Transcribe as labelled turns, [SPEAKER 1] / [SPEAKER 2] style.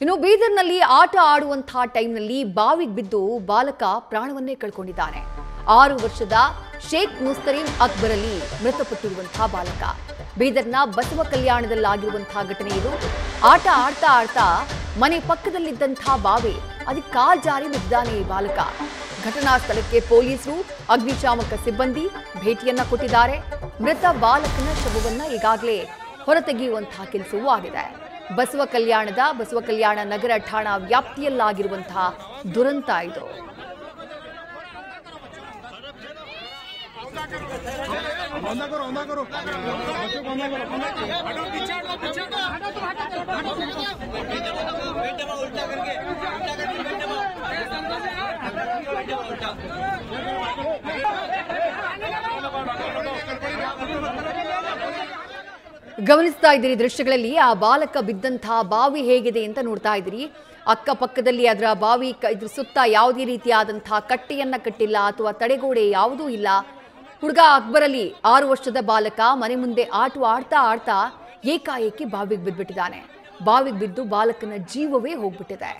[SPEAKER 1] ಇನ್ನು ಬೀದರ್ನಲ್ಲಿ ಆಟ ಆಡುವಂತಹ ಟೈಮ್ನಲ್ಲಿ ಬಾವಿಗೆ ಬಿದ್ದು ಬಾಲಕ ಪ್ರಾಣವನ್ನೇ ಕಳ್ಕೊಂಡಿದ್ದಾನೆ. 6 ವರ್ಷದ ಶೇಖ್ ಮುಸ್ತರೀನ್ ಅಕ್ಬರ್ ಅಲಿ ಮೃತಪಟ್ಟಿರುವಂತಹ ಬಾಲಕ. ಬೀದರ್ನ ಬಸವ ಕಲ್ಯಾಣದಲ್ಲಾಗಿರುವಂತಹ ಘಟನೆ ಇದು. ಆಟ ಆಡ್ತಾ ಮನೆ ಪಕ್ಕದಲ್ಲಿದ್ದಂತಹ ಬಾವಿ ಅದಕ್ಕೆ ಕಾಲ್ ಜಾರಿ ಬಿದ್ದಾನೆ ಈ ಬಾಲಕ. ಘಟನಾ ಸ್ಥಳಕ್ಕೆ ಪೊಲೀಸರು, ಅಗ್ನಿಶಾಮಕ ಸಿಬ್ಬಂದಿ ಭೇಟಿಯನ್ನ ಕೊಟ್ಟಿದ್ದಾರೆ. ಮೃತ ಬಾಲಕನ ಶವವನ್ನ ಈಗಾಗಲೇ ಹೊರತೆಗೆಯುವಂತಹ ಕೆಲಸವೂ ಆಗಿದೆ. ಬಸವ ಕಲ್ಯಾಣ ನಗರ ಠಾಣಾ ವ್ಯಾಪ್ತಿಯಲ್ಲಾಗಿರುವಂತಹ ದುರಂತ ಇದು. ಗಮನಿಸ್ತಾ ಇದ್ದೀರಿ ದೃಶ್ಯಗಳಲ್ಲಿ ಆ ಬಾಲಕ ಬಿದ್ದಂತಹ ಬಾವಿ ಹೇಗಿದೆ ಅಂತ ನೋಡ್ತಾ ಇದ್ದೀರಿ. ಅಕ್ಕಪಕ್ಕದಲ್ಲಿ ಅದರ ಬಾವಿ ಇದ್ರ ಸುತ್ತ ಯಾವುದೇ ರೀತಿಯಾದಂತಹ ಕಟ್ಟೆಯನ್ನ ಕಟ್ಟಿಲ್ಲ ಅಥವಾ ತಡೆಗೋಡೆ ಯಾವುದೂ ಇಲ್ಲ. ಹುಡುಗ ಅಕ್ಬರ್ ಅಲಿ 6 ವರ್ಷದ ಬಾಲಕ ಮನೆ ಮುಂದೆ ಆಡ್ತಾ ಏಕಾಏಕಿ ಬಾವಿಗೆ ಬಿದ್ದುಬಿಟ್ಟಿದ್ದಾನೆ. ಬಾವಿಗೆ ಬಿದ್ದು ಬಾಲಕನ ಜೀವವೇ ಹೋಗ್ಬಿಟ್ಟಿದೆ.